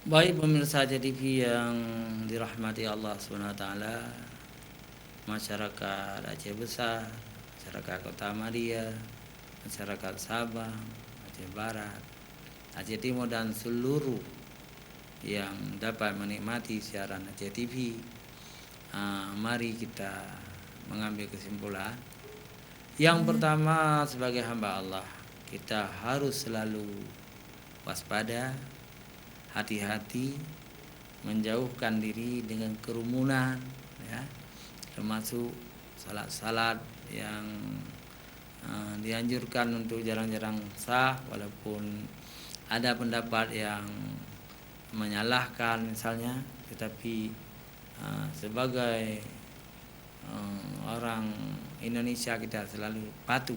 Baik pemirsa JTV yang dirahmati Allah SWT, masyarakat Aceh Besar, masyarakat Kota Madia, masyarakat Sabang, Aceh Barat, Aceh Timur dan seluruh yang dapat menikmati siaran Aceh TV. Mari kita mengambil kesimpulan. Yang pertama, sebagai hamba Allah, kita harus selalu waspada, hati-hati, menjauhkan diri dengan kerumunan, ya, termasuk salat-salat yang dianjurkan untuk jarang-jarang sah, walaupun ada pendapat yang menyalahkan misalnya, tetapi sebagai orang Indonesia kita selalu patuh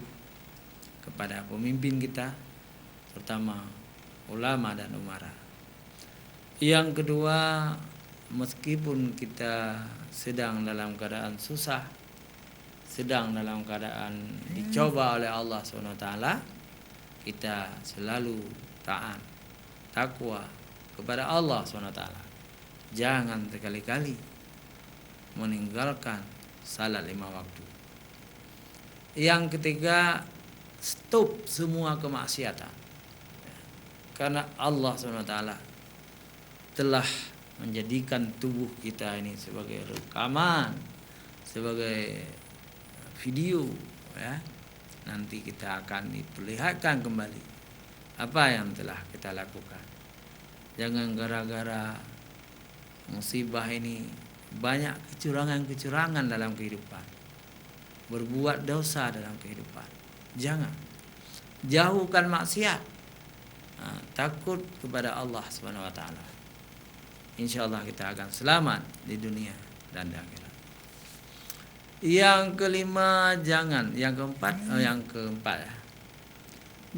kepada pemimpin kita, terutama ulama dan umara. Yang kedua, meskipun kita sedang dalam keadaan susah, sedang dalam keadaan dicoba oleh Allah SWT, kita selalu taat, takwa kepada Allah SWT. Jangan sekali-kali meninggalkan salat 5 waktu. Yang ketiga, stop semua kemaksiatan, karena Allah SWT telah menjadikan tubuh kita ini sebagai rekaman, sebagai video, ya. Nanti kita akan diperlihatkan kembali apa yang telah kita lakukan. Jangan gara-gara musibah ini banyak kecurangan-kecurangan dalam kehidupan, berbuat dosa dalam kehidupan. Jangan. Jauhkan maksiat, takut kepada Allah SWT. InsyaAllah kita akan selamat di dunia dan di akhirat. Yang kelima, yang keempat ya.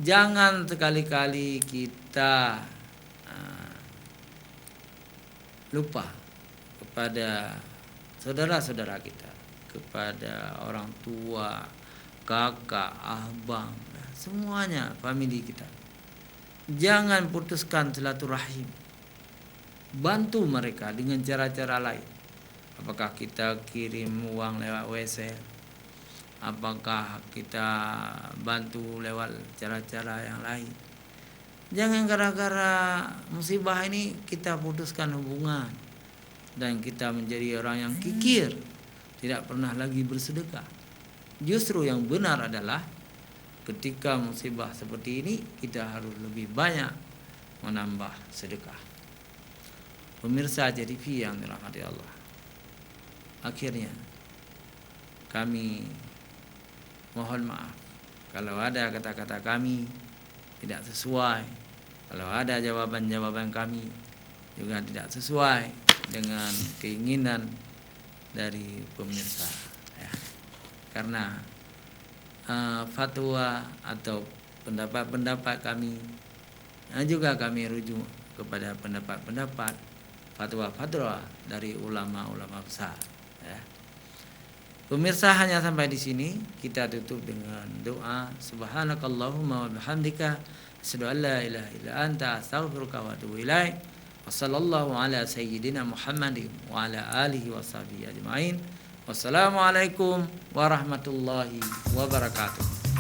Jangan sekali-kali kita lupa kepada saudara-saudara kita, kepada orang tua, kakak, abang, semuanya famili kita. Jangan putuskan silaturahim. Bantu mereka dengan cara-cara lain. Apakah kita kirim uang lewat WC? Apakah kita bantu lewat cara-cara yang lain? Jangan gara-gara musibah ini kita putuskan hubungan dan kita menjadi orang yang kikir, tidak pernah lagi bersedekah. Justru yang benar adalah ketika musibah seperti ini kita harus lebih banyak menambah sedekah. Pemirsa JTV yang dirahmati Allah, akhirnya kami mohon maaf kalau ada kata-kata kami tidak sesuai, kalau ada jawaban-jawaban kami juga tidak sesuai dengan keinginan dari pemirsa, ya. Karena fatwa atau pendapat-pendapat kami juga kami rujuk kepada pendapat-pendapat, fatwa-fatwa dari ulama-ulama besar, ya. Pemirsa, hanya sampai di sini. Kita tutup dengan doa. Subhanakallahumma wa bihamdika asyhadu an la ilaha illa anta astaghfiruka wa atubu ilaik. Wassallallahu ala sayyidina Muhammadin wa ala alihi washabihi ajmain. Wassalamualaikum warahmatullahi wabarakatuh.